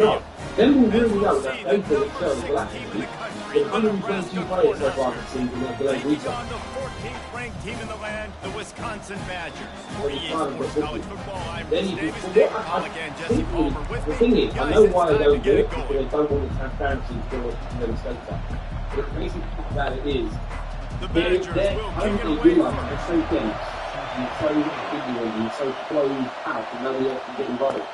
No. Then we'll really know that data that shows that actually the 122 players so far this season have delayed restart. On the 14th ranked team in the land, the Wisconsin Badgers. For EA Sports College Football, I'm Bruce Davis. Dave Paul again, Jesse Palmer with the me. thing is, I Guys, know it's why they time to don't do get it, it because going. they don't want the transparency for the mistakes are. But the basic part about it is, The Badgers will kick it away from them. They're so dense, and so ignorant, and so closed out, and nobody else can get involved.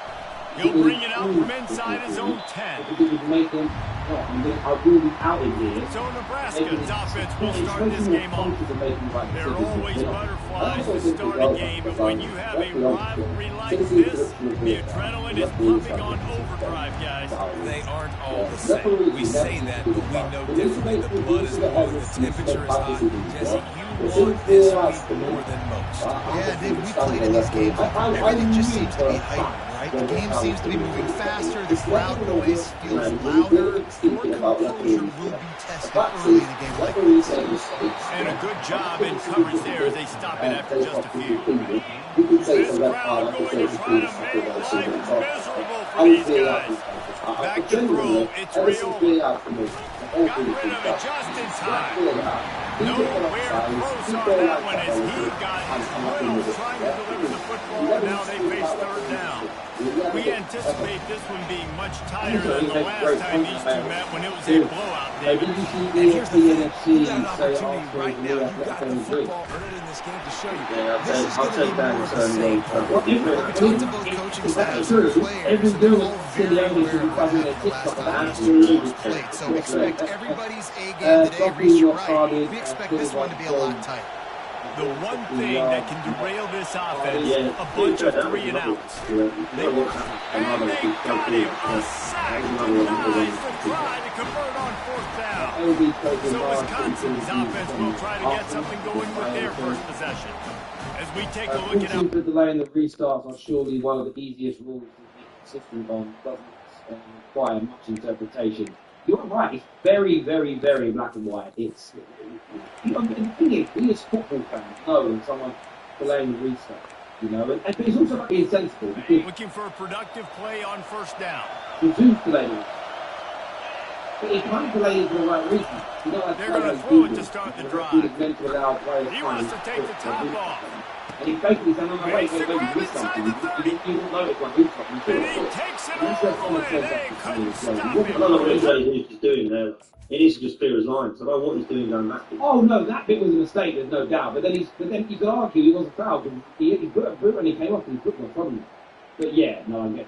He'll bring it out from inside his own 10. Because he's making, I will be out in here. So Nebraska's offense will start this game off. There are always butterflies to start a game, but when you have a rivalry like this, the adrenaline is pumping on overdrive, guys. They aren't all the same. We say that, but we know differently. The blood is warm, the temperature is hot. Jesse, you want this week more than most. Yeah, Dave, we played in these games. Everything just seems to be heightened. The game seems to be moving faster, the crowd noise feels louder, your composure will be tested early in a game like this. And a good job in coverage there as they stop it after just a few. This crowd going to try to make life miserable for these guys. Back to throw, it's Rayola. Got rid of it just in time. Nowhere close on that one as he got drilled trying to deliver the football, and now they face third down. We anticipate this one being much tighter than the last time these two met when it was a blowout, David. And here's the thing, you got an opportunity right now. You got the football early in this game to show you. This is going to be more of the same. We talked to both coaching staffs and players all very aware of what happened last time these two played. So expect everybody's A game today reached right. We expect this one to be a lot tighter. The one thing that can derail this offense, a bunch of 3 and outs. They work, and they got him a sack, denies the try to convert on 4th down. So Wisconsin's offense will try to get something going with their first possession. As we take a look at how the delay in the restarts are surely one of the easiest rules to be consistent on, doesn't require much interpretation. You're right, it's very, very, very black and white. It's, the thing is, we as football fans know when someone's delaying the restart, and it's also about being sensible. Looking for a productive play on 1st down. The Zeus delaying it. But it can't delay it for the right reason. They're going to throw it to start the drive. He wants to take the top off. And he's basically saying, on the way, they do something. You don't know it's going to do something. And he takes it all the way. They couldn't stop him. I don't know what he's doing there. He needs to just clear his line. So I don't know what he's doing going back. Oh no, that bit was a mistake. There's no doubt. But then you could argue he wasn't fouled. He put a boot when he came off. He put no problem. But yeah, no, I get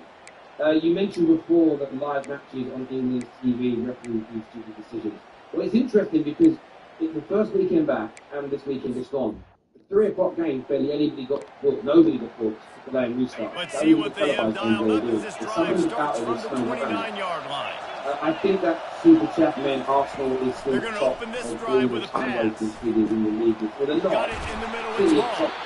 it. You mentioned before that live matches on English TV referees do stupid decisions. Well, it's interesting because it's the first weekend back and this weekend just gone. 3 o'clock game, barely anybody got booked. Nobody got booked for the restart. Let's see what they have dialed up as this drive starts from the 29-yard line. I think that super chat meant Arsenal is still They're going to open this drive with a pass. In the league. Got it in the middle of the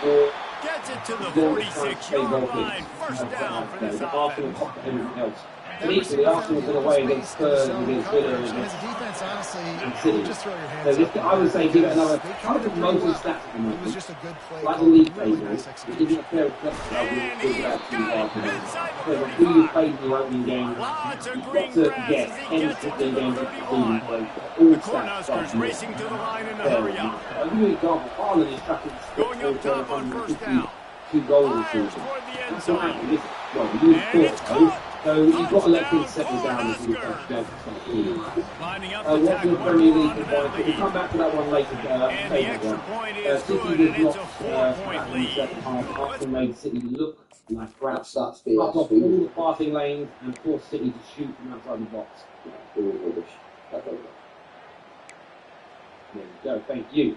ball. Gets it to the 46-yard line. 1st down for this offense. And equally, Arsenal's in a way against Spurs, against Villa, and as a defense, honestly, and City. just throw your hands up. I would say give it another. I would put most of the stats at the moment. It was just a good play. Like the league Really table, nice it execution. isn't a fair reflection of And the he's about got 2 it yards. inside the Because who you 35. played in the opening game, Lots of you've green got to grass get as he 10 gets it to 15 the games 31. all The stats Cornhuskers racing to the line in a hurry up. I'll give you an example. Haaland is tracking Going up top on 1st down. 2 goals this Fires season. toward the end That's not zone. actually this. Well, you And it's caught. So you've got to let things Touchdown, settle down as you Cornhuskers. Lining up what to the tackle Premier and League on to combined, that we'll lead. come back to that one later. And the extra point is City good, did and it's a not 4-point lead. Arsenal made City look like crap. That's Cut off all the passing lanes and forced City to shoot from outside the box. It was rubbish. There you go, thank you.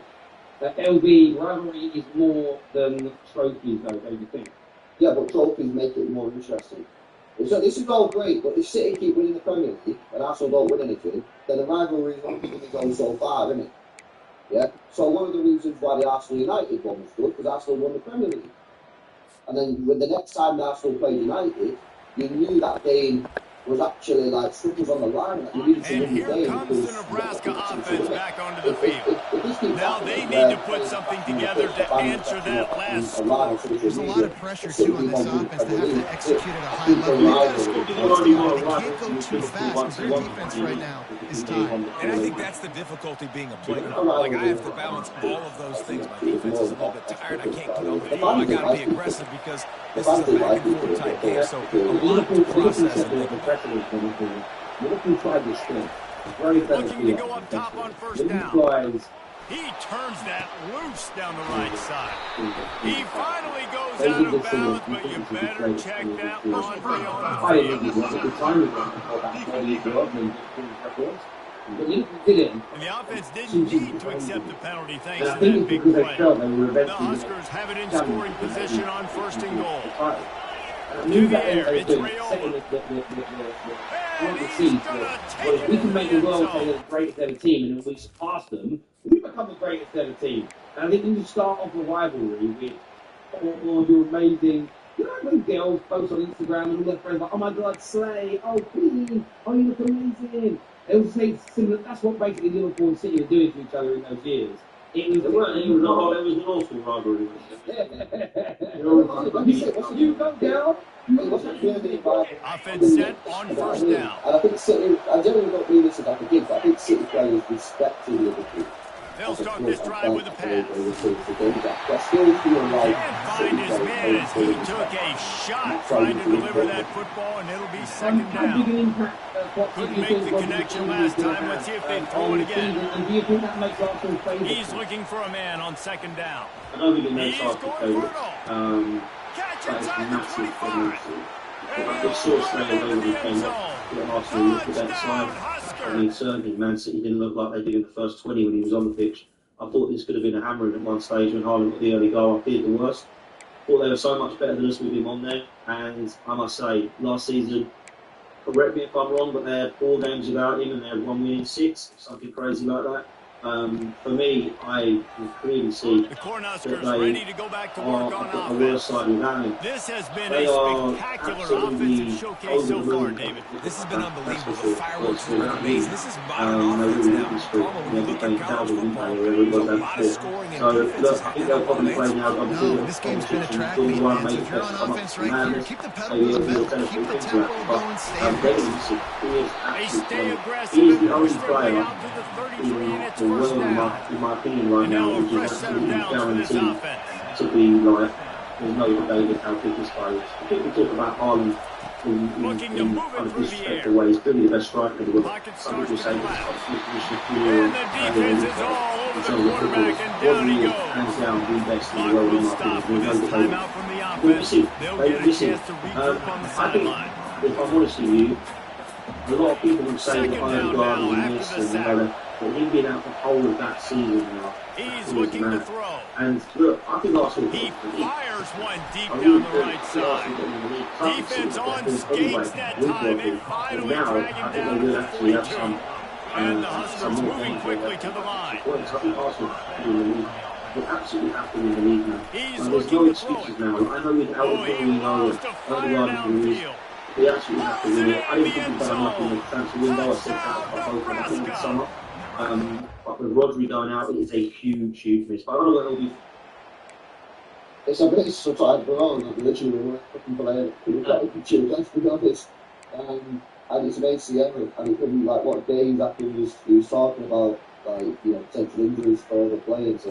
LB, rivalry is more than trophies, though, don't you think? Yeah, but trophies make it more interesting. So this is all great, but if City keep winning the Premier League and Arsenal don't win anything, then the rivalry is only going to go so far, isn't it? Yeah. So one of the reasons why the Arsenal United one was good because Arsenal won the Premier League, and then when the next time Arsenal played United, you knew that game was actually like stuff was on the line. Like, you needed to And win the here game comes because the Nebraska you offense back onto the if field. this keeps Now happening, they need to put something together to answer that last score. There's a lot of pressure, too, on this offense to have to execute at a high level. They've got to score points now, but they can't go too fast because their defense right now is tied. And I think that's the difficulty being a player. Like, I have to balance all of those things. My defense is a little bit tired. I can't get on the field. I got to be aggressive because this is a back-and-forth type game. So a lot to process and think about. Liverpool tried this thing. Very Looking to go up top on first down. He turns that loose down the right side. He finally goes out of bounds, but you better check that laundry on the field. But Liverpool did it. And the offense didn't need to accept the penalty thanks And I to think that it's big because they play. felt they were The eventually Huskers have it in scoring position on first and goal. To the air, it's setting Rayola. the seeds. Well, if we can make the world say they're the greatest ever team, and if we surpass them, we become the greatest ever team. And I think when you start off a rivalry with, oh, you're amazing. You know when girls post on Instagram and all their friends like, oh my God, Slay, oh Queen, oh you look amazing. They will say similar. That's what basically Liverpool and City were doing to each other in those years. It was. It was an awful rivalry. You go down. Offense set on first down. And I think City, I generally don't mean this as like a gig, but I think City players respect Liverpool. They'll start this drive with a pass. I still feel like Can't find his man as he took a shot trying to deliver that football, and it'll be second down. Couldn't make the connection last time. Let's see if they throw it again. And do you think that makes Arsenal favourite? He's looking for a man on second down. I don't think it makes He's Arsenal going favourites. for it. Catch That is inside the massive 25. I just saw Slay over the came up to Arsenal looked at that side. I mean, certainly Man City didn't look like they did in the first 20 when he was on the pitch. I thought this could have been a hammering at one stage when Haaland got the early goal. I feared the worst. Thought they were so much better than us with him on there. And I must say, last season, correct me if I'm wrong, but they had 4 games without him and they had 1 win in 6, something crazy like that. For me, I can clearly see The Cornhuskers ready to go back to work on the worst offense. side without him. This has been They a are spectacular absolutely offensive showcase so over the far, moon. David. This has been unbelievable. The That's fireworks for have sure. been amazing. This is modern They offense really now. is true. Normal, when you look at college football, Whatever it there's was a that lot of before. scoring and So, defense look, is I not think going they'll probably to play now. No, this game's been a track meet, man. So if you're on offense right here, keep the pedal to the metal. Keep the tempo going. Stay aggressive. They stay aggressive He is and the only push their way player out to the 33, in and it's the first world, down. in my opinion, right And now, now a which fresh is set of absolutely downs for this guaranteed offense. to be like, there's no debate how good this guy is. I think we talk about Haaland Looking to in move it kind of through the disrespectful air. ways. Clearly the best striker in the world. Pocket Some starts people to say collapse. this And the defense is all over the quarterback, and down he goes. Hands down, the best in the Clock world in will my stop opinion. with There's this no debate. timeout from the Well, offense. listen, They'll they get a listen. chance to regroup on the I think, sideline. if I'm honest with you, a lot of people will say Second that down Odegaard now and after this the and sack. that, but him being out the whole of that season now, He's is looking to mad. throw. And look, I think Arsenal. He fires one deep I down really the do. right side. Defense on skates that time. They finally now, drag him I think down they to will the actually have 42. some. And the some Huskers more moving games quickly where to the line. points. I think Arsenal have to be in the league. They absolutely have to be in the league now. He's There's looking no to throw excuses it. now. I know with Oh, he loves to fire downfield. they actually have to Throws win it it. I in didn't the think end we've done enough in the zone. transfer window. I said that Touchdown, I hope in the Nebraska. summer. But with Rodri going out, it is a huge, huge miss. But I don't know when it'll be. It's a bit sometimes wrong, like literally the worst fucking player we've got to choose, let's be honest. And it's amazing, yeah, and it could be like what Dave after he was talking about, like, you know, potential injuries for the players. So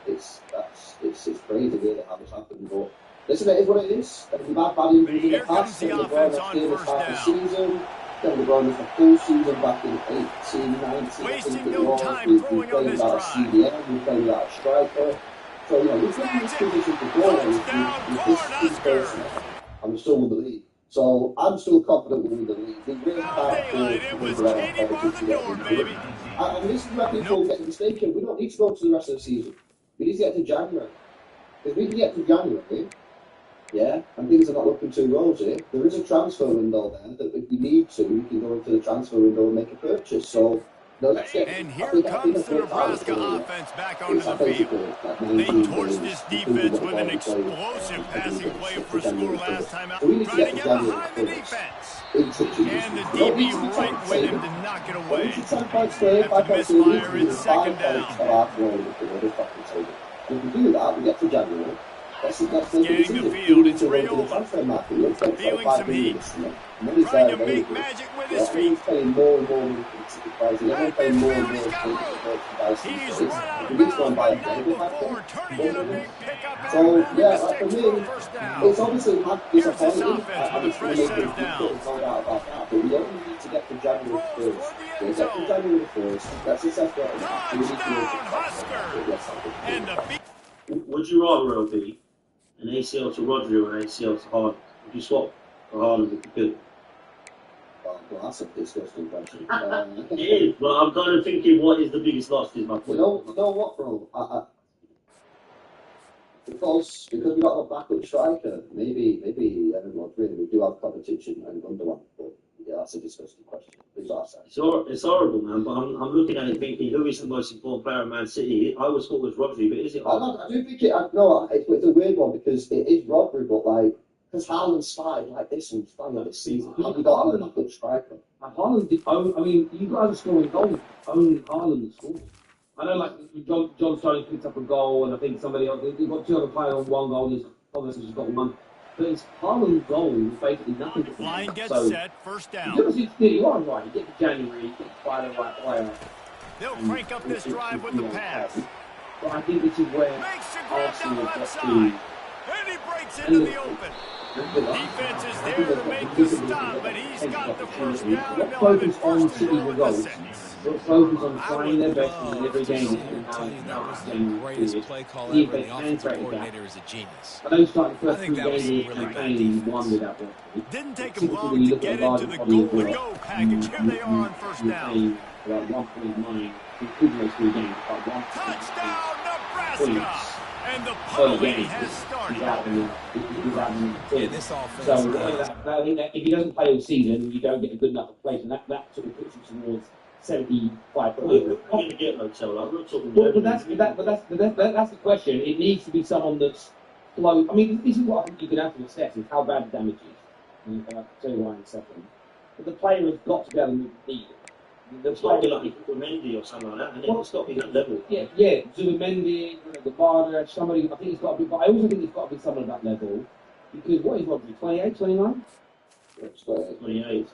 it's crazy really how this happened. But listen, it is what it is. And we've had bad injuries in the Here comes past. the Kevin De offense Bruyne on stayed at the first start of the down. season. Kevin De Bruyne was the full season back in 18, 19. I think Wasting it no was. time We throwing on played this without a drive. CDM, we played without a striker. So, you know, we've been in this position before. This person, and we still won the league. So I'm still confident we'll win the league. We really Now can't daylight, it was Katie bar the door, baby. And this is where people get mistaken. We don't need to go to the rest of the season. We need to get to January. If we can get to January, yeah, and things are not looking too rosy, there is a transfer window there that if we need to, we can go into the transfer window and make a purchase. So And here comes the Nebraska offense back onto the field. They torched this defense with an explosive passing play for a score last time out, trying to get behind the defense. And the DB right with him to knock it away. After misfire, it's second down. If we do that, we get to January. Scanning the field, it's Rayola. Feeling some heat. Trying to make magic with his feet. And midfield, he's got room. He's run out of bounds, but not before turning in a big pickup So, after yeah, the for 6 me, for a first down. it's obviously not Here's this disappointing. offense with a fresh set of downs. No doubt about that, but we only need to get to January 1st. We get to January 1st. Let's assess what Touchdown, Huskers! And the beat. Would you rather, LB, an ACL to Rodri or an ACL to Haaland? Would you swap for Haaland if you could? Well, that's a disgusting question. It is, but I'm kind of thinking, what is the biggest loss? Is my point. You know what, bro? Because we got a backup striker, maybe everyone's really, we do have competition and Gundogan, but yeah, that's a disgusting question. It's horrible, man. But I'm looking at it thinking, who is the most important player in Man City? I always thought it was Rodri, but is it? I do think it's a weird one because it is Rodri, but like because Haaland started like this and started like this season. Have you got a backup striker? Haaland did. I mean, you guys are scoring goals. Only Haaland scores. I know, like John Stones picked up a goal, and I think somebody else. You've got 2 other players on 1 goal. There's obviously just got 1. But it's Haaland's goal is basically nothing. Line gets set, first down. You are right. You get to January, you get to find the right player. They'll crank up this drive with the pass. But I think this is where Makes a grab down the Arsenal left got side. to. And he breaks into the open. Defense is there to make the stop, but he's got the first down, and they'll have it first and goal with the 6. They'll focus on trying their best in every game. That was the greatest play call ever. The offensive coordinator is a genius. I know starting the first I 3 think that was games really bad campaign, he won without that. Didn't take him long to get into the goal-to-go package. Here they are on first down. About 1.9, he could make 3 games, but 1. Touchdown, Nebraska! And the punting has started. Yeah, this offense. So I think that if he doesn't play all season, you don't get a good enough replacement. That sort of puts you towards 75. We're going to get Hotel. I'm not talking But that's the question. It needs to be someone that's slow. I mean, this is what I think you can have to assess is how bad the damage is. And I'll tell you why in a second. But the player has got to be able to move the needle. It's got to be like Mendy or something like that, and it's got to be that level. Yeah, Zubimendi, Gabada, somebody. I think it's got to be. But I also think it's got to be someone at that level because what is Rodri? 28, 29? 28.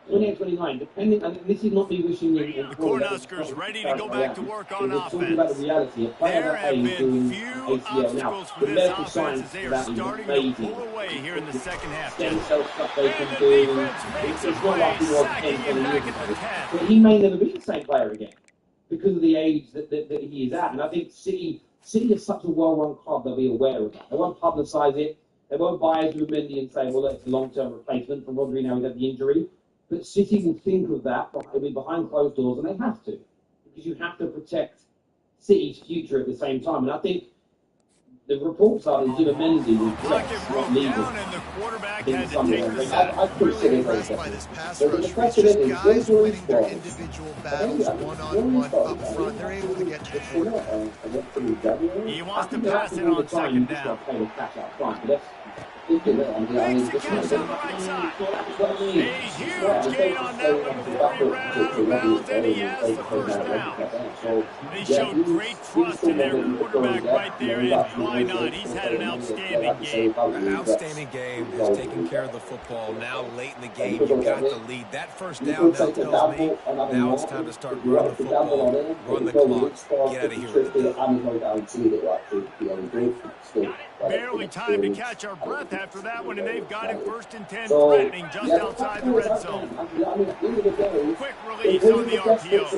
28, 29, depending, and this is not me wishing you. The Cornhuskers ready to go back to work on talking about the offense. reality. A player There that have age been doing few ACL now. obstacles for The this medical offense science as they for are that is starting to amazing. pull away here in the second half. Stem cell stuff they And can the do. defense makes a It's not like he play, was sacking 10, him 20 back years at the ago. 10. But he may never be the same player again because of the age that he is at. And I think City is such a well-run club, they'll be aware of that. They won't publicise it. They won't buy Zubimendi and say, well, it's a long-term replacement for Rodri now he's had the injury. But City will think of that behind closed doors, and they have to. Because you have to protect City's future at the same time. And I think the reports are that Zubimendi will Clock it broke down, and the quarterback had to take the sack. I'd put City right By there. this pass But rush, the for question just is, guys where's your winning their response? individual battles one-on-one up front. They're able to get to the quarterback. He wants to pass it on second down. Makes the catch on the right side. A huge gain on that one before he ran out of bounds, and he has the first down. They showed great trust in their quarterback right there, and why not? He's had an outstanding game. An outstanding game, just taking care of the football. Now, late in the game, you got the lead. That first down now tells me now it's time to start running the football, run the clock, get out of here. Barely time to catch our breath after that one, and they've got it 1st and 10, threatening just outside the red zone. Quick release on the RPO.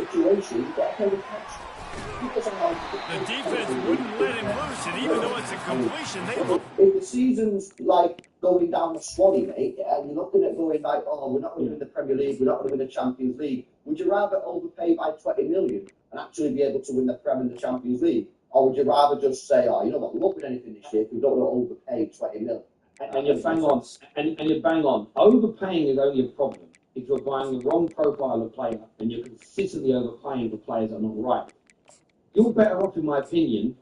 The defense wouldn't let him loose, and even though it's a completion, they look. If the season's like going down the Swanee, mate, yeah, and you're looking at going like, oh, we're not going to win the Premier League, we're not going to win the Champions League, would you rather overpay by 20 million and actually be able to win the Premier and the Champions League? Or would you rather just say, oh, you know what, we won't win anything this year, we don't want to overpay 20 million? And you're bang on. And you're bang on. Overpaying is only a problem is you're buying the wrong profile of player and you're consistently overpaying for players that are not right. You're better off, in my opinion,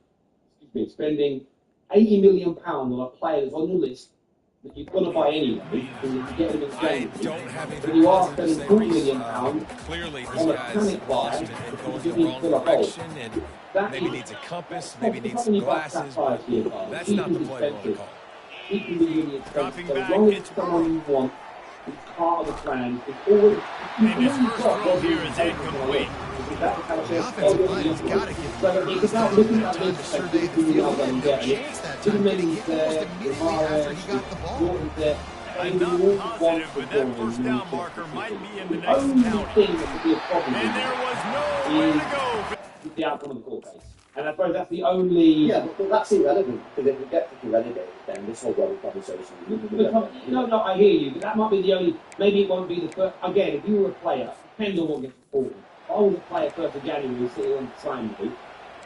spending £80 million on a player that's on your list that you've got to buy anyway, because you can get him in January. But you are spending £40 million clearly this on a guy's panic buy lost and going because the you need to wrong fill a hole. direction, and maybe needs a compass, maybe needs some glasses, but that's not the play we want to call. He can be really expensive. Dropping So as back, long as it's someone you want, it's part of the plan. It's always. And his first throw here is incomplete. The offensive line has got to give So it's about looking at time to this survey the field, and no chance that time, getting hit almost immediately after he got the ball. I'm not positive, but that first down marker might be in the next only county. thing that could be a problem And there was nowhere to go. is the outcome of the court case. And I suppose that's the only. Yeah, but that's irrelevant, because if we get to relegated, then this whole other conversation. No, I hear you, but that might be the only. Maybe it won't be the first. Again, if you were a player, depends on what gets reported. If I was a player 1st of January sitting on the sign me,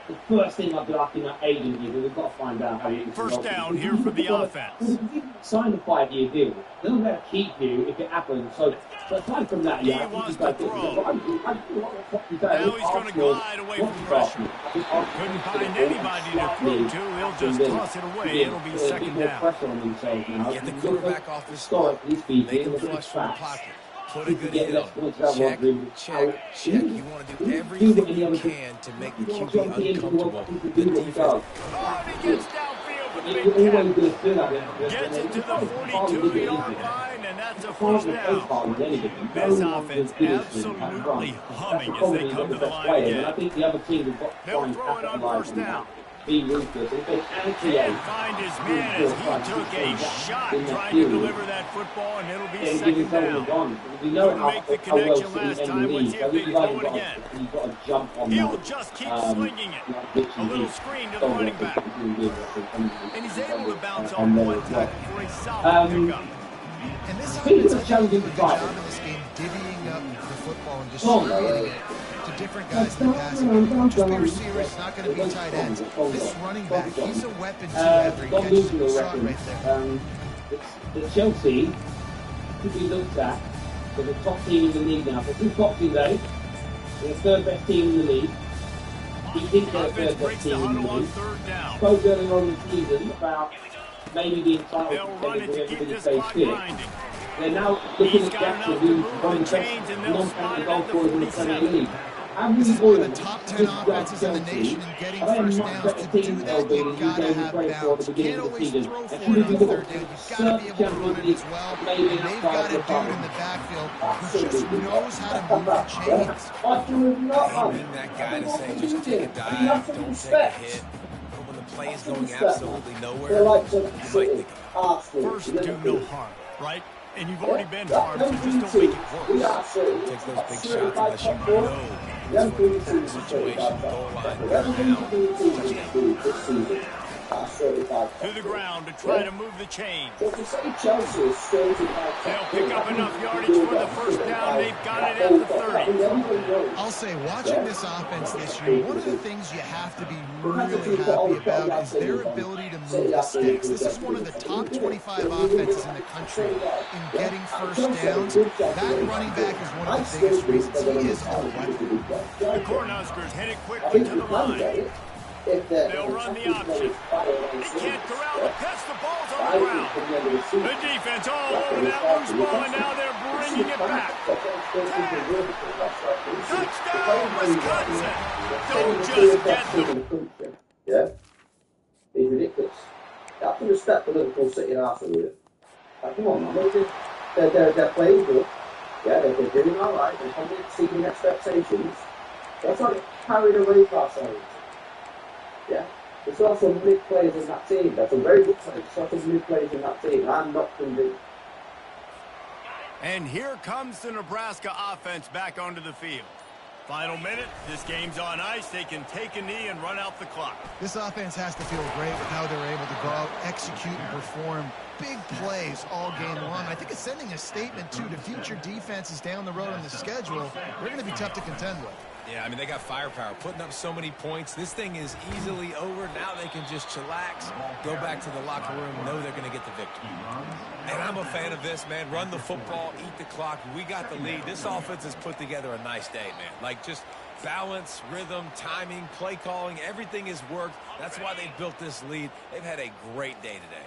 the first thing I'd be asking my agent is, we've got to find out how you. First down here for the offense. Sign a 5-year deal. They're not going to keep you if it happens. So aside from that, He wants to throw. Now he's going to glide away from pressure. Couldn't find anybody to throw to. He'll just toss it away. It'll be second down. Pressure on themselves now. Get the quarterback off his spot, Historically make speaking, him flush from the pocket, put a good hit on him. Check. You want to do everything you can to make the QB uncomfortable. The defense. Oh, and he gets downfield with a You're big always catch. going to do that. Gets it to the 42-yard line, and that's a first down. This offense absolutely humming as they come to the line again. I think the other team have got to They'll try and throw it on capitalize first on that. down. Be ruthless. If they can create, And find his man as he took a shot trying to deliver that football, and it'll be second down. We know Couldn't make the connection last time. Let's see if they throw it again. You've got to jump on He'll that. just keep slinging it. A little screen to the running back. And he's able to bounce off one tackle for a solid pickup. And this Speaking offense, of I think, challenging did a good fight. job in this game divvying up the football and distributing it to different guys in the passing game. Just be receivers, it's not going to be tight ends. This running back, he's a weapon too after he catches the shot right there. The Chelsea could be looked at as the top team in the league now. So since Boxing Day, they're the third best team in the league. He thinks they're the Offense third breaks best the team in the huddle on league. third down. Spoke earlier on in the season about maybe being entitled They'll to run it to everybody keep this stays clock fit. grinding. They're now looking He's at got Jackson, enough to who's move one the of the chains, best and they'll spot non-penalty it goal at the scorers in the Premier 47. League. This is one of the top 10 offenses in the nation, and getting first downs to do that, you've got to have balance. You can't always throw for it on third down. You've got to be able to run it as well. And they've got a dude in the backfield who just knows how to move the chains. Being that guy to say, just take a dive, don't take a hit. But when the play is going absolutely nowhere, They're like you might think, First, do no harm, right? And you've already been harmed, so just don't make it worse. take those big shots unless you know he's running that situation, goal line, touchdown. To the ground to try to move the chains. So to say Chelsea is still to They'll pick up enough yardage for the first down. They've got it at the 30. I'll say, watching this offense this year, one of the things you have to be really happy about is their ability to move the sticks. This is one of the top 25 offenses in the country in getting first downs. That running back is one of the biggest reasons. He is a weapon. The Cornhuskers headed quickly to the line. They'll run the option. They can't corral the pitch. The ball's on the ground. The defense all over that loose ball, and now they're bringing it back. Touchdown, Wisconsin. Don't just get them. Yeah? It's ridiculous. You have to respect the Liverpool City and Arsenal with it. Like, come on, man. They're playing good. Yeah, they're doing all right. They're probably exceeding expectations. Let's not get carried away for ourselves. Yeah, there's also mid players in that team. That's a very good player. There's also mid players in that team. I'm not convinced. And here comes the Nebraska offense back onto the field. Final minute, this game's on ice. They can take a knee and run out the clock. This offense has to feel great with how they're able to go out, execute, and perform big plays all game long. I think it's sending a statement, too, to future defenses down the road on the schedule. They're going to be tough to contend with. Yeah, I mean, they got firepower, putting up so many points. This thing is easily over. Now they can just chillax, go back to the locker room, know they're going to get the victory. And I'm a fan of this, man. Run the football, eat the clock. We got the lead. This offense has put together a nice day, man. Like, just balance, rhythm, timing, play calling, everything has worked. That's why they built this lead. They've had a great day today.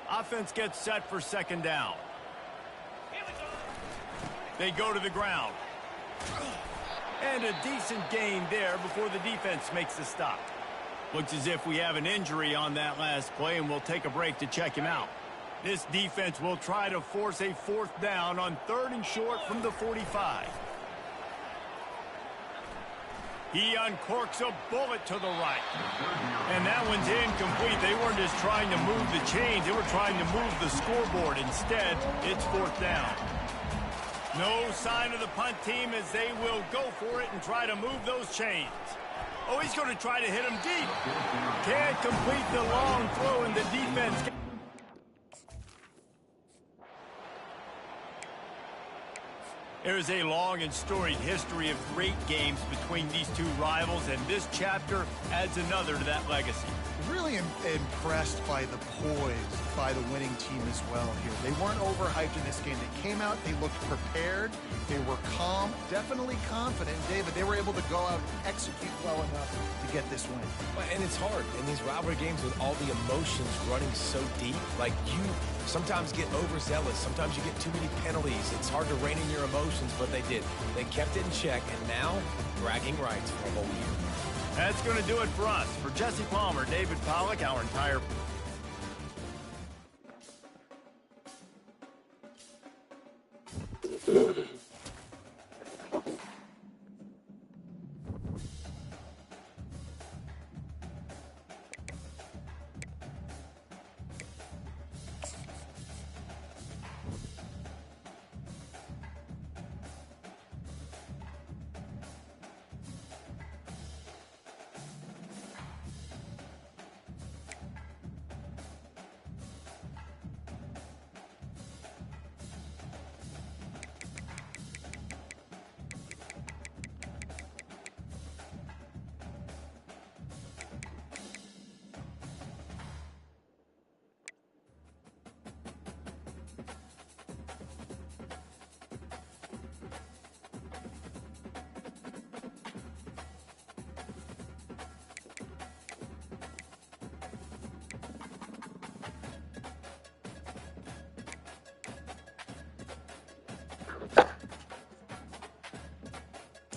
Offense gets set for second down. They go to the ground. And a decent gain there before the defense makes the stop. Looks as if we have an injury on that last play, and we'll take a break to check him out. This defense will try to force a 4th down on 3rd and short from the 45. He uncorks a bullet to the right. And that one's incomplete. They weren't just trying to move the chains. They were trying to move the scoreboard. Instead, it's 4th down. No sign of the punt team as they will go for it and try to move those chains. Oh, he's going to try to hit him deep. Can't complete the long throw, and the defense... There's a long and storied history of great games between these two rivals, and this chapter adds another to that legacy. Really impressed by the poise by the winning team as well here. They weren't overhyped in this game. They came out, they looked prepared, they were calm, definitely confident. David, they were able to go out and execute well enough to get this win. And it's hard in these rivalry games with all the emotions running so deep. Like, you sometimes get overzealous. Sometimes you get too many penalties. It's hard to rein in your emotions, but they did. They kept it in check, and now bragging rights for a whole year. That's going to do it for us. For Jesse Palmer, David Pollack, our entire...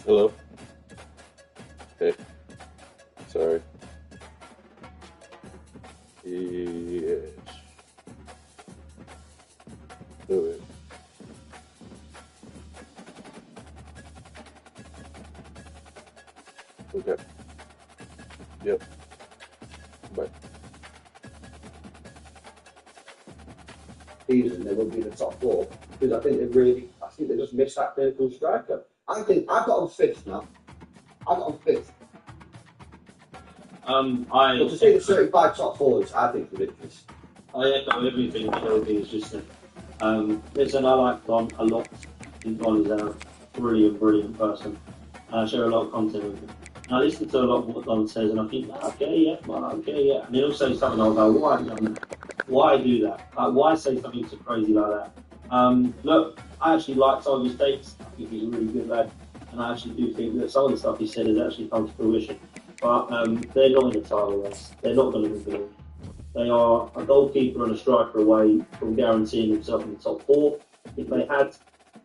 Hello? Hey. Sorry. Yes. Do it. Okay. Yep. Bye. Season, they won't be in the top 4 because I think they just missed that critical striker. I think I've got them 5th now. I've got them 5th. But to see the 35 top forwards, I think it's ridiculous. I echo everything Kelby has just said. Listen, I like Don a lot. I think Don is a brilliant person. I share a lot of content with him. And I listen to a lot of what Don says, and I think, okay, yeah. And he'll say something, I'll go, why do that? Why say something so crazy like that? Look, I actually like Tiger States. I think he's a really good lad. And I actually do think that some of the stuff he said has actually come to fruition. But they're not in the title race. They're not going to win the league. They are a goalkeeper and a striker away from guaranteeing themselves in the top 4. If they had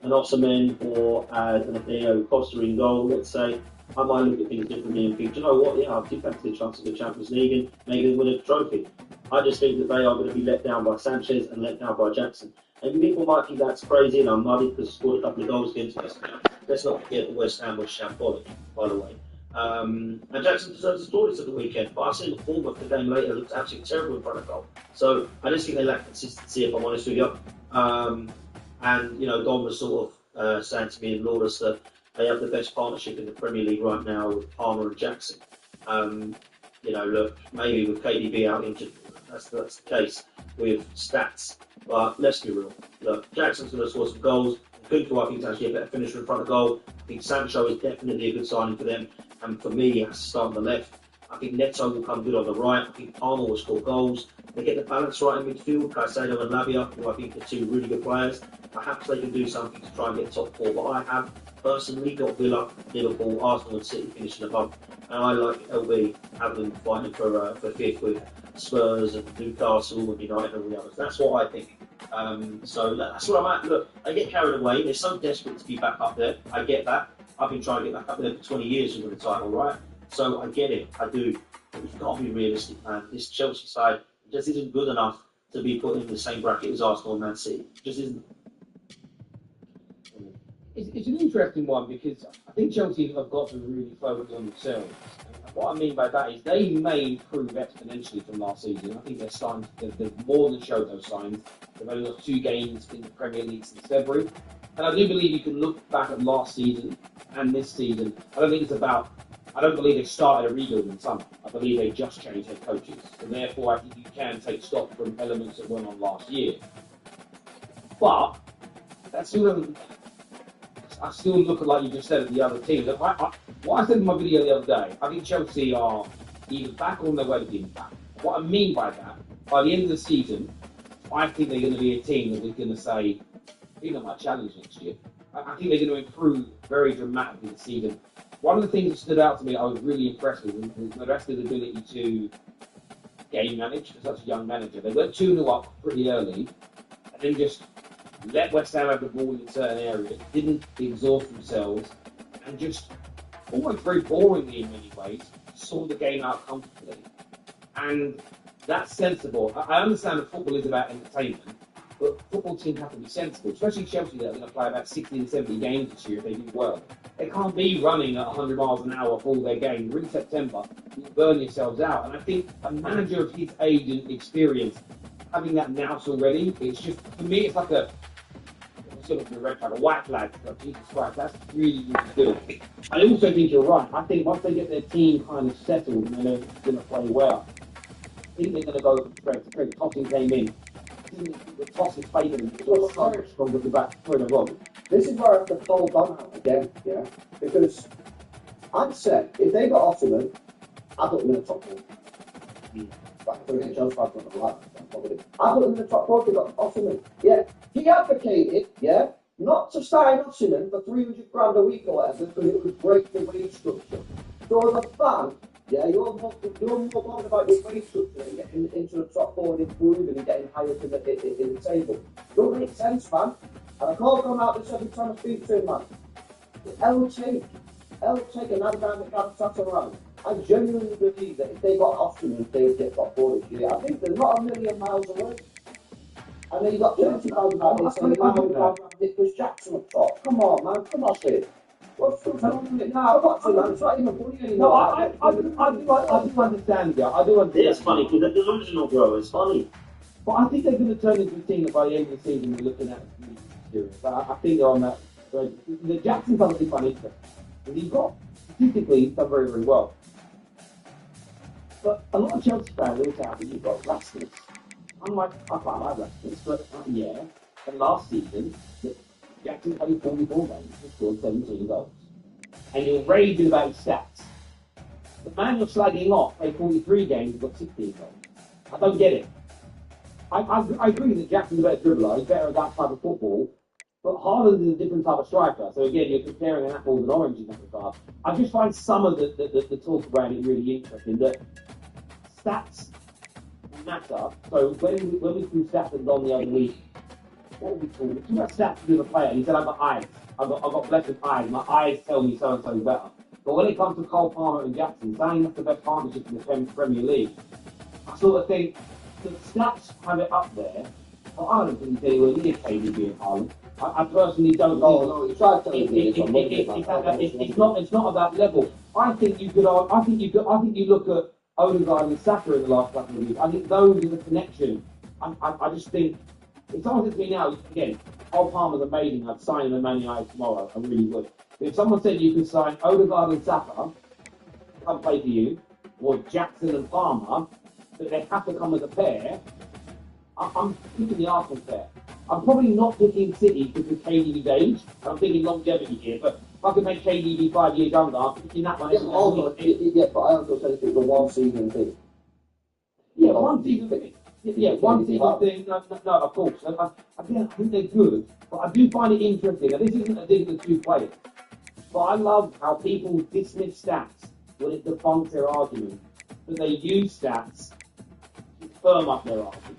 an Osimhen or an Diego Costa in goal, let's say, I might look at things differently and think, do you know what, yeah, I do fancy the chance of the Champions League and maybe they win a trophy. I just think that they are going to be let down by Sanchez and let down by Jackson. And people might think that's crazy and I'm muddy because he scored a couple of goals against us. Let's not forget that West Ham was shambolic, by the way. And Jackson deserves a story to the weekend, but I've seen the form of the game later looks absolutely terrible in front of goal. So I just think they lack consistency, if I'm honest with you. And, you know, Don was sort of saying to me in Lawless that they have the best partnership in the Premier League right now with Palmer and Jackson. You know, look, maybe with KDB out injured, that's the case with stats. But let's be real. Look, Jackson's going to score some goals. Kunku, I think, is actually a better finisher in front of goal. I think Sancho is definitely a good signing for them. And for me, he has to start on the left. I think Neto will come good on the right. I think Palmer will score goals. They get the balance right in midfield. Caicedo and Lavia, who I think are two really good players. Perhaps they can do something to try and get top four. But I have personally got Villa, Liverpool, Arsenal and City finishing above. And I like LB having them fighting for fifth with Spurs and Newcastle and United and all the others. That's what I think. So that's where I'm at. Look, I get carried away. They're so desperate to be back up there. I get that. I've been trying to get back up there for 20 years with the title, right? So I get it. I do. But you've got to be realistic, man. This Chelsea side just isn't good enough to be put in the same bracket as Arsenal and Man City. It just isn't. It's an interesting one because I think Chelsea have got to really focus on themselves. And what I mean by that is they may improve exponentially from last season. I think they're starting. They've more than showed those signs. They've only got 2 games in the Premier League since February. And I do believe you can look back at last season and this season. I don't believe they started a rebuild in summer. I believe they just changed head coaches. And therefore, I think you can take stock from elements that went on last year. But that still doesn't. I still look at, like you just said, at the other teams. What I said in my video the other day, I think Chelsea are either back or on their way to being back. What I mean by that, by the end of the season, I think they're going to be a team that is going to say, I think they might challenge next year. I think they're going to improve very dramatically this season. One of the things that stood out to me, I was really impressed with, was the rest of the ability to game manage for such a young manager. They went 2-0 up pretty early, and then just let West Ham have the ball in certain areas, didn't exhaust themselves, and just almost very boringly in many ways, saw the game out comfortably. And that's sensible. I understand that football is about entertainment, but football teams have to be sensible, especially Chelsea that are going to play about 60 to 70 games this year if they do well. They can't be running at 100 miles an hour for all their games. We're in September, you burn yourselves out. And I think a manager of his age and experience, having that nous already, it's just, for me, it's like a red flag, a white flag. Jesus Christ, that's really, really good. I also think you're right. I think once they get their team kind of settled and they're going to play well, I think they're going to go from strength to strength. Tossing came in. The toss is favoring them. It's so strong with the back throwing a wrong. This is where I have to fall down out again, yeah? Because I'd say, if they got Ottoman, I'd put them in the top 4. But if they get Chelsea, I'd put them in the top 4 if they got Ottoman. Yeah, he advocated, yeah, not to sign Ottoman for 300 grand a week or whatever because it would break the wage structure. So as a fan, yeah, you're more bothered about your wage structure and getting into the top 4 and improving and getting higher in the table. Don't make sense, man. And I can't come out this every time I speak to him, man. L take another time that can't touch around. I genuinely believe that if they got Austin, they would get top 4 this year. I think they're not a million miles away. And then you got 20,000 out there saying, Nicholas Jackson up top. Come on, man. Come on, Steve. What's wrong with it now? I've got to, man. It's not even funny anymore. No, I do understand, yeah. I do understand. It's funny because the original bro is funny. But I think they're going to turn into a team that by the end of the season we're looking at serious. I think they're on that. The Jackson's obviously funny. He's got, statistically, he's done very, very well. But a lot of Chelsea fans always say that you've got Rasmus. I'm like, I quite like Rasmus, but yeah. And last season, Jackson played 44 games and scored 17 goals. And you're raging about his stats. The man you're slagging off played 43 games and got 16 goals. I don't get it. I agree that Jackson's a better dribbler, he's better at that type of football, but Haaland is a different type of striker. So again, you're comparing an apple and an orange in that regard. I just find some of the talk around it really interesting, that stats matter. So when we threw Stafford on the other week, what were we talking about stats with a player? He said, I've got eyes. I've got blessed eyes. My eyes tell me so-and-so better. But when it comes to Cole Palmer and Jackson, saying that's the best partnership in the Premier League, I sort of think the stats have it up there. Well, I don't think he's anywhere near KDB and Haaland. I personally don't No, you tried to it's not about level. I think you look at Odegaard and Saka in the last couple of years. I think those are the connection. I just think if someone says to me now, again, Cole Palmer's amazing, I'd sign him at Man United tomorrow, I really would. If someone said you could sign Odegaard and Saka, come play for you, or Jackson and Palmer, but they have to come as a pair, I'm keeping the Arsenal pair. I'm probably not picking City because of KDB's age. I'm thinking longevity here, but if I could make KDB 5 years younger, I'm picking that one. Yeah, but I also said if it's a one season thing. Yeah, one season thing. Yeah, one season thing. No, of course. I think they're good, but I do find it interesting. And this isn't a dig at the two players, but I love how people dismiss stats when it debunks their argument, but they use stats to firm up their argument.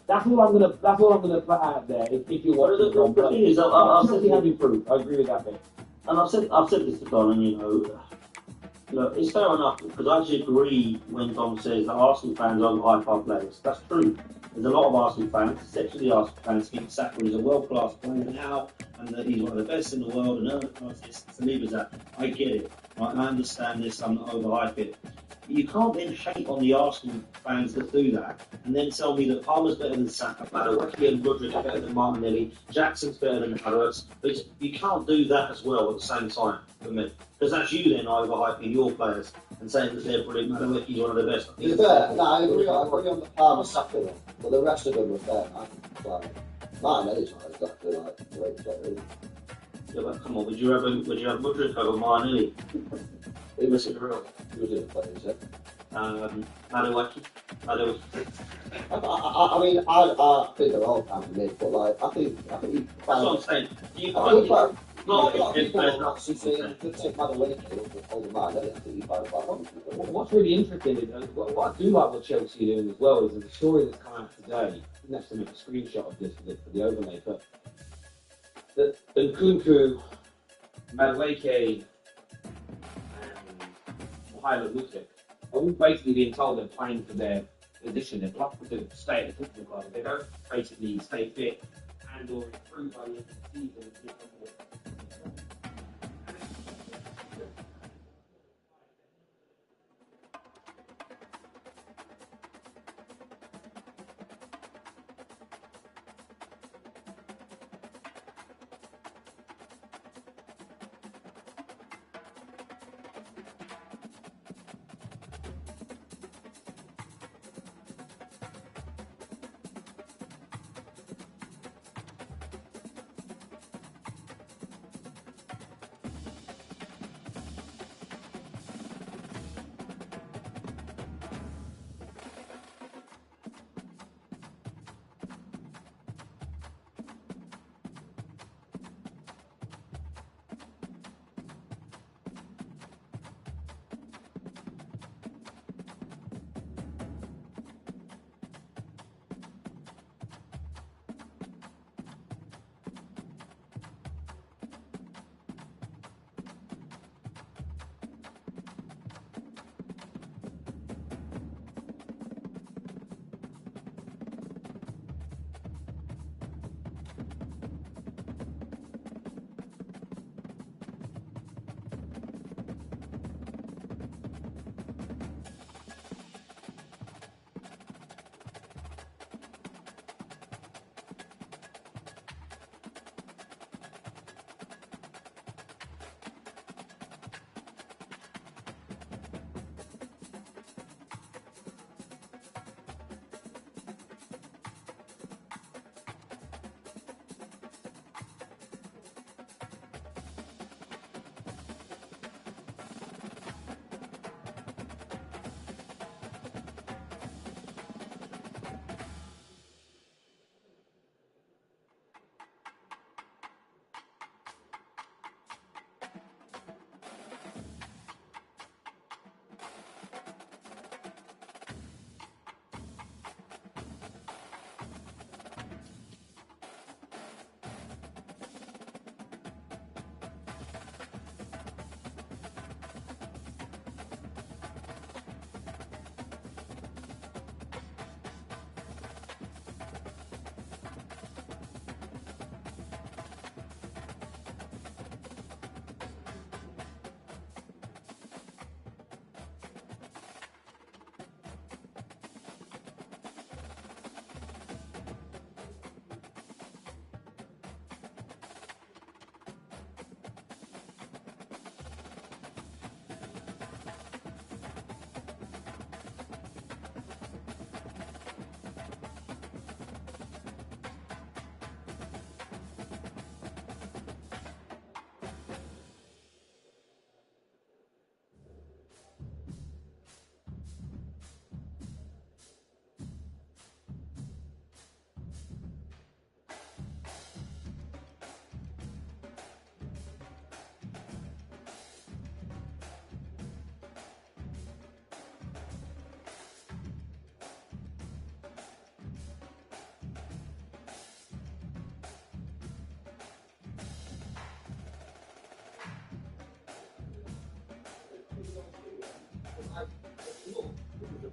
That's all I'm gonna put out there. If you want to, the thing is, I've said have improved. I agree with that bit. And I've said this to Don, and look, it's fair enough because I actually agree when Dom says that Arsenal fans overhype our players. That's true. There's a lot of Arsenal fans, especially Arsenal fans, think Saka is a world-class player now and that he's one of the best in the world and earns this to leave us at. I get it. I understand this. I'm not overhype it. You can't then hate on the Arsenal fans that do that and then tell me that Palmer's better than Saka, Madawaki and Rodrick are better than Martinelli, Jackson's better than Havertz. You can't do that as well at the same time for me. Because that's you then overhyping your players and saying that they're brilliant. Madawaki's one of the best. I agree on the Palmer Saka one, but the rest of them were fair. Martinelli's not exactly like the way to get rid. Yeah, but come on, would you have Rodrick over Martinelli? He was in the real. He was in the players, yeah. Madawaki. I mean, I think they're all kind of mid, but like, I think That's what I'm saying. You I can't. think like, No, a lot of people it's are not saying to take Madawaki over Martinelli. I think you find about one. What's really interesting is what I do like what Chelsea are doing as well is the story that's come out today. I think that's to make a screenshot of this for the overlay, but that Nkunku, Madueke, and Pilot Lucic are all basically being told they're playing for their position. They're plucked to stay at the football club. If they don't basically stay fit and or improve by the end of the season.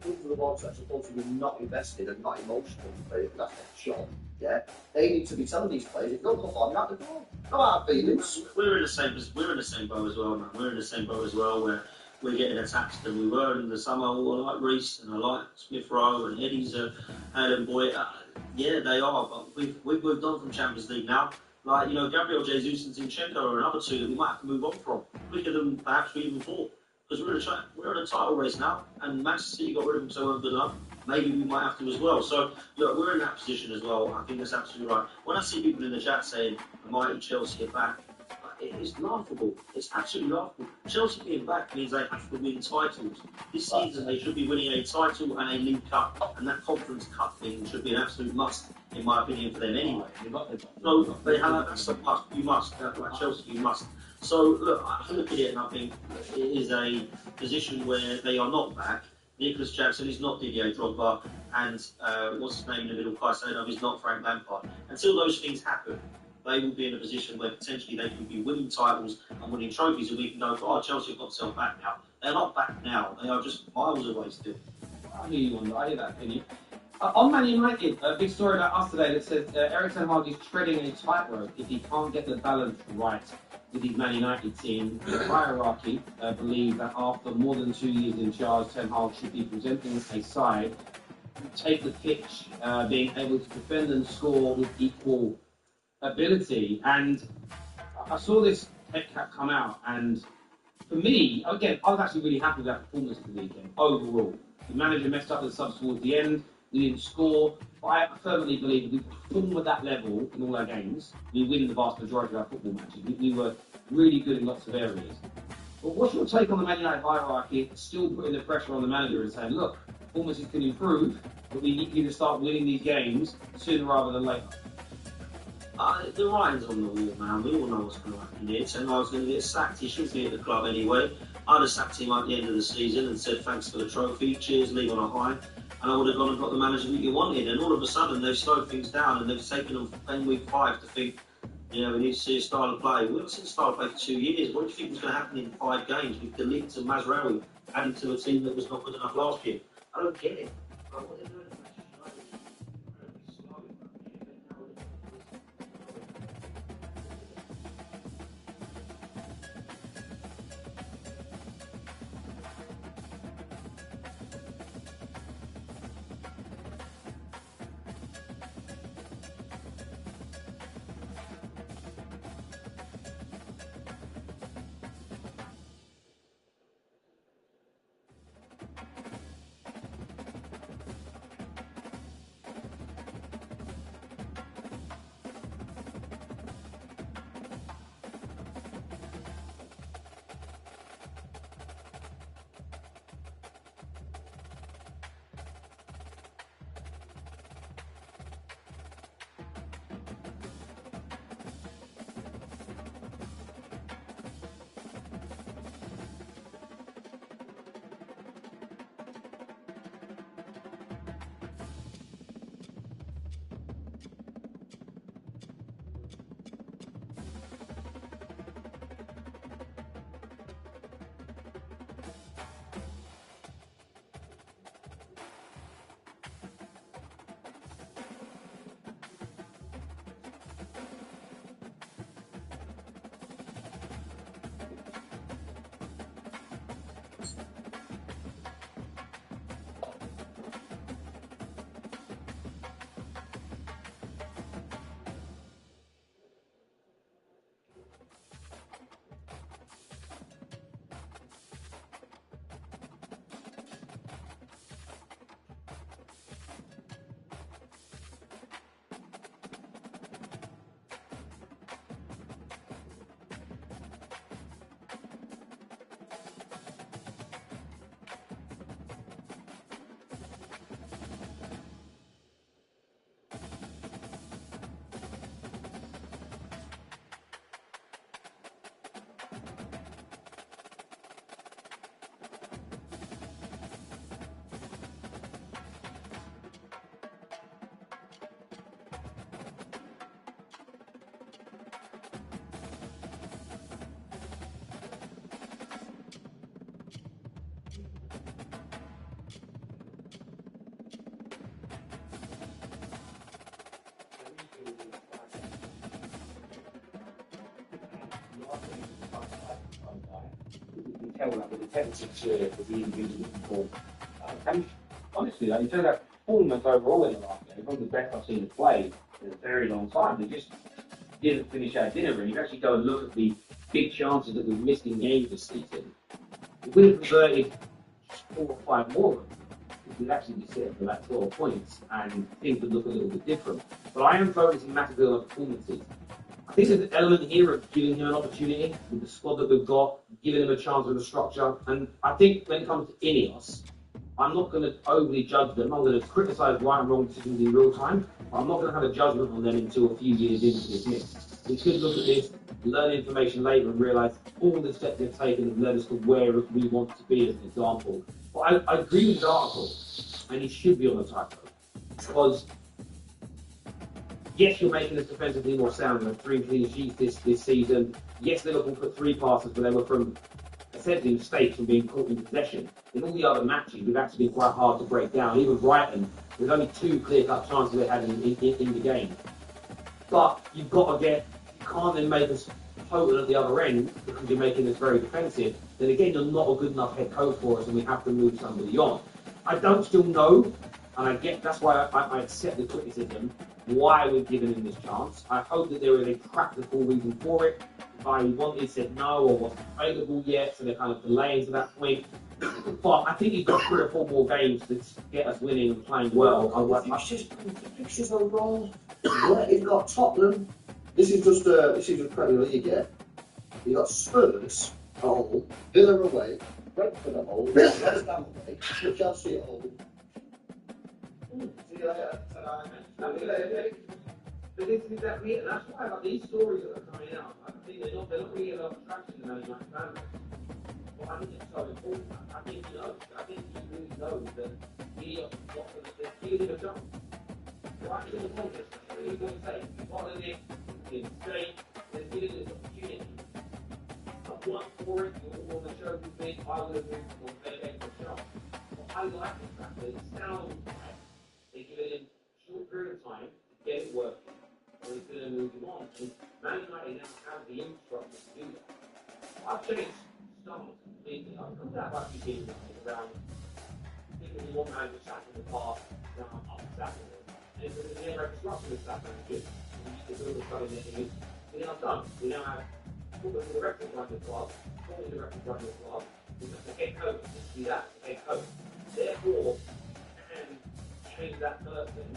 clubs of the world that are supposed to be not invested and not emotional in players, that's their job. Yeah, they need to be telling these players if you don't perform, you have to go. No hard feelings. We're in the same boat as well, man. We're in the same boat as well where we're getting attacked than we were in the summer. I like Reece and I like Smith Rowe and Eddie's Adam Boy. Yeah, they are, but we've moved on from Champions League now. Like, you know, Gabriel Jesus and Zinchenko are another two that we might have to move on from quicker than perhaps we even thought. Because we're in a title race now, and Manchester City got rid of them so good enough. Maybe we might have to as well. So, look, we're in that position as well. I think that's absolutely right. When I see people in the chat saying, the mighty Chelsea are back, it's laughable. It's absolutely laughable. Chelsea being back means they have to win titles. This season they should be winning a title and a League Cup, and that Conference Cup thing should be an absolute must, in my opinion, for them anyway. No, they have that's a must. You must. Like Chelsea, you must. So, look, I look at it and I think it is a position where they are not back. Nicholas Jackson is not Didier Drogba, and what's his name in the middle, Caicedo is not Frank Lampard. Until those things happen, they will be in a position where potentially they could be winning titles and winning trophies, and we can go, oh, Chelsea have got themselves back now. They're not back now. They are just miles away still. I hear you on that. I hear that opinion. On Man United, a big story about us today that says Erik ten Hag is treading a tightrope if he can't get the balance right with his Man United team. The hierarchy believe that after more than 2 years in charge, Ten Hag should be presenting a side who take the pitch, being able to defend and score with equal ability. And I saw this tech cap come out, and for me, again, I was actually really happy with that performance of the weekend overall. The manager messed up the subs towards the end. We didn't score, but I firmly believe if we perform at that level in all our games, we win the vast majority of our football matches. We were really good in lots of areas. But what's your take on the Man United hierarchy still putting the pressure on the manager and saying, look, performances can improve, but we need you to start winning these games sooner rather than later? The writing's on the wall, man. We all know what's going to happen here. Ten Hag's going to get sacked. He should be at the club anyway. I'd have sacked him at the end of the season and said thanks for the trophy, cheers, leave on a high. And I would have gone and got the manager that you wanted. And all of a sudden, they've slowed things down and they've taken them from week 5 to think, you know, we need to see a style of play. We haven't seen a style of play for 2 years. What do you think was going to happen in 5 games with the Leeds and Mazraoui added to a team that was not good enough last year? I don't get it. What they're doing is tell that with the tendency to the individual looking for. And honestly, like, in terms of performance overall in the last game, one of the best I've seen them play in a very long time. They just didn't finish our dinner. And you actually go and look at the big chances that we've missed in games this season. If we had converted 4 or 5 more of them, we'd actually be sitting for that 12 points and things would look a little bit different. But I am focusing massively on performances. I think there's an element here of giving him an opportunity with the squad that we've got, giving him a chance with the structure. And I think when it comes to Ineos, I'm not going to overly judge them. I'm going to criticise right and wrong decisions in real time. But I'm not going to have a judgment on them until a few years into this mix. We could look at this, learn information later, and realise all the steps they've taken have led us to where we want to be as an example. But I agree with his article, and he should be on the tightrope. Because yes, you're making us defensively more sound. We have 3 clean sheets this season. Yes, Liverpool put 3 passes, but they were from essentially mistakes from being caught in possession. In all the other matches, we've actually been quite hard to break down. Even Brighton, there's only 2 clear-cut chances they had in the game. But you've got to get, you can't then make us potent at the other end because you're making us very defensive. Then again, you're not a good enough head coach for us and we have to move somebody on. I don't still know, and I get that's why I accept the criticism, why we've given him this chance. I hope that there is a practical reason for it. If I wanted, said no or wasn't available yet, so they're kind of delaying to that point. But I think he's got 3 or 4 more games to get us winning and playing well. The fixtures are wrong. Yeah, he's got Tottenham. This is just Premier League, yeah. He got Spurs at home, Villa away, Brentford at home, West Ham away, Chelsea at home. See you later. But this is exactly it. That's why like, these stories that are coming out, I think they're not really a lot of traction in those fans. But I think it's so important. I think he really knows that he got to give him a chance. So I think it's obvious. That's really going to say. Follow this, in straight, then give it this opportunity. Not one for it, you all want to show with me, I would have moved on their extra shot. But I like the fact that it sounds like they give it in a short period of time to get it working. And it's going to move him on. And Man United now have the infrastructure to do that. I've changed styles completely. I've come down by a few teams around thinking one man was sat in the past, now I'm up sacking it. And it's a near infrastructure with that manager. And you can build a study that is, we now done. We now have the directors running the club, all the directors running the club, we've got the head coach to see that, the head coach. Therefore, can change that person.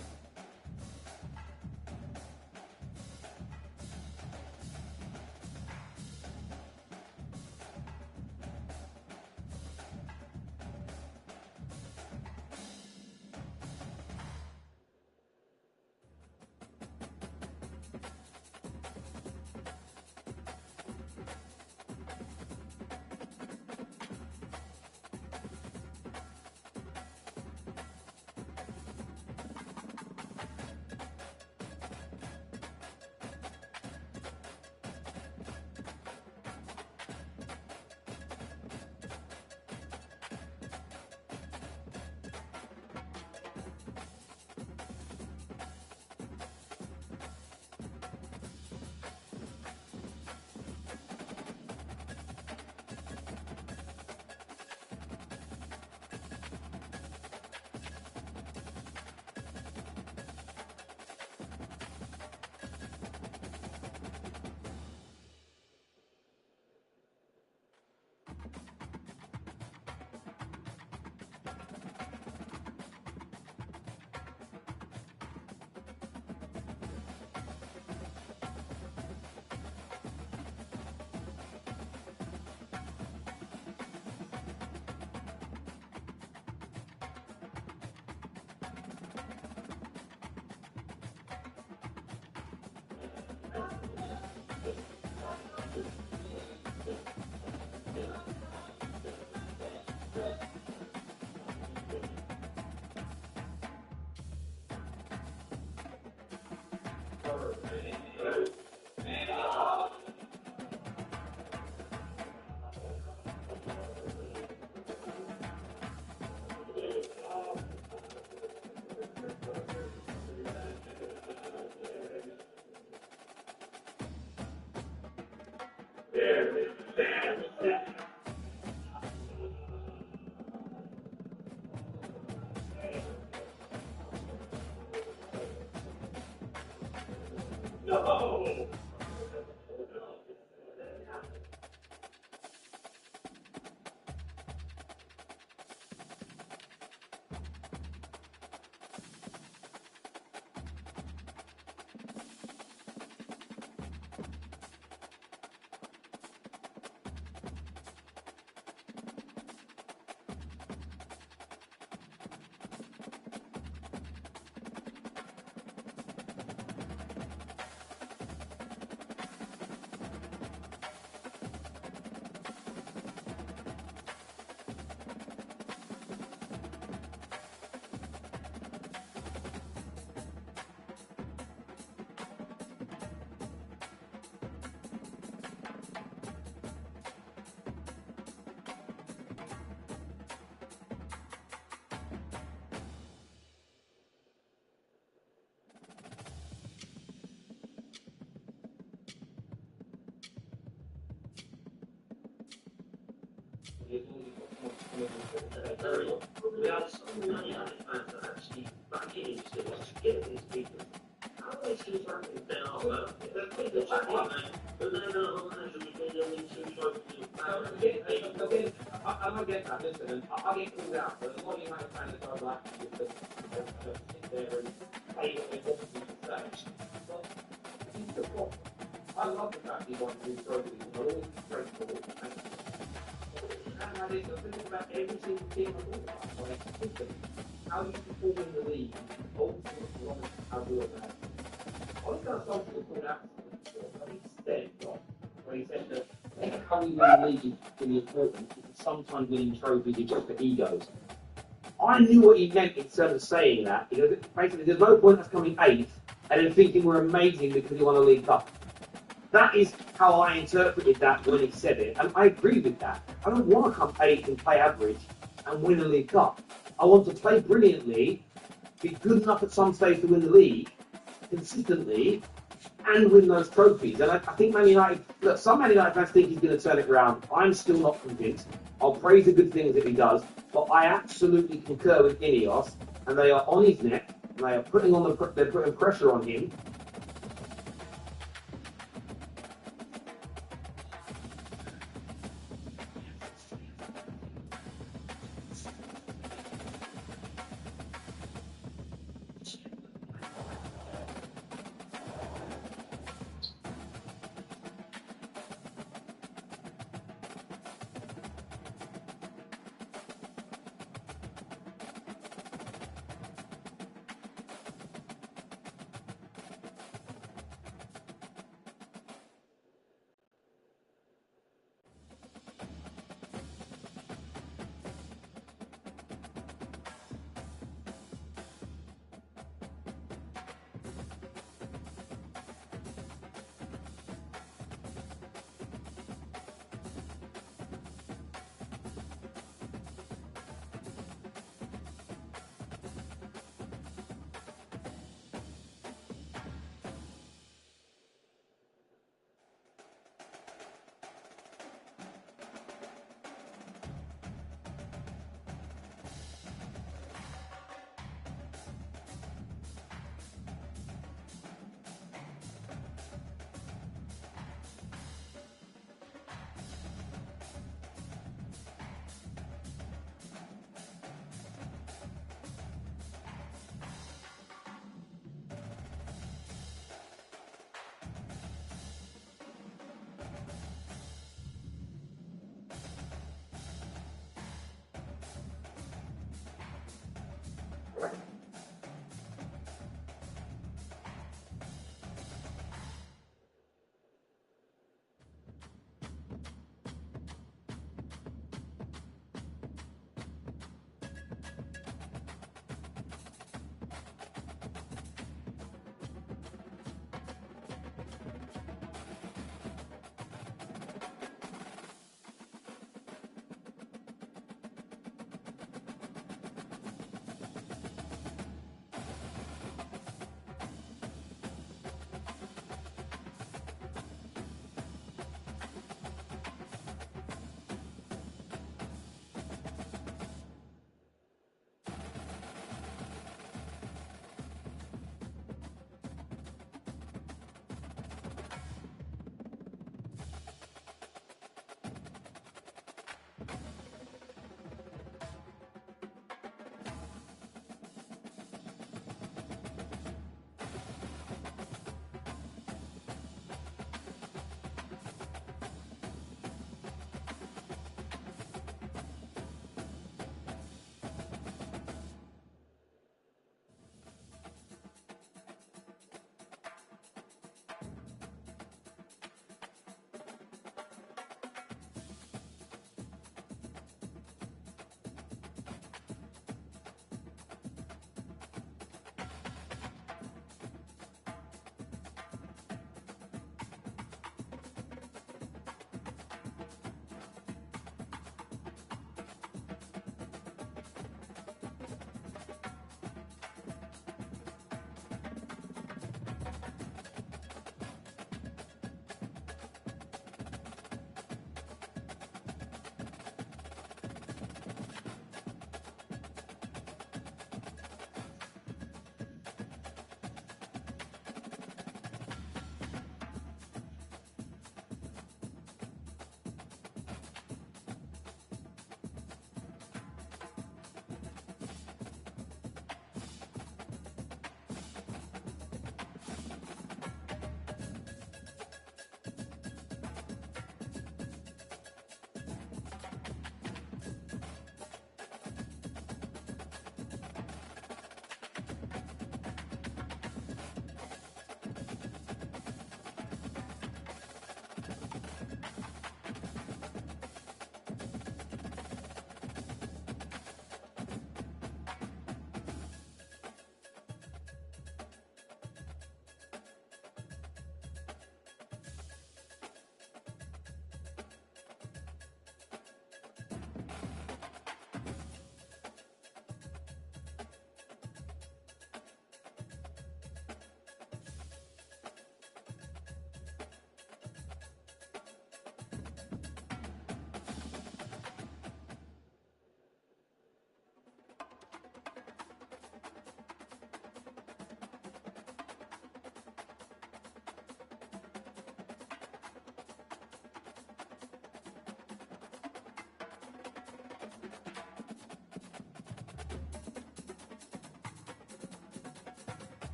very well. We had so many other fans that actually back in to get these people. How do they see something down? They're pretty good at it, man. But then we I don't get that. Listen, I get called out, but the only amount of fans that I like is just sit there and say what they want me to say. But he's the problem. I love the fact he wants to throw things. I always straightforward. And there's nothing about every single team I talk about. Like, listen, how you perform in the league, ultimately, how good or bad. I was going to start to call out but he said, when he said that how we win the league is really important because sometimes winning trophies is just for egos. I knew what he meant in terms of saying that, because basically there's no point us coming 8th and then thinking we're amazing because we won a League Cup. That is how I interpreted that when he said it, and I agree with that. I don't want to come 8th and play average and win a League Cup. I want to play brilliantly, be good enough at some stage to win the league, consistently, and win those trophies. And I think Man United, look, some Man United fans think he's going to turn it around. I'm still not convinced. I'll praise the good things that he does, but I absolutely concur with Ineos, and they are on his neck, and they are putting pressure on him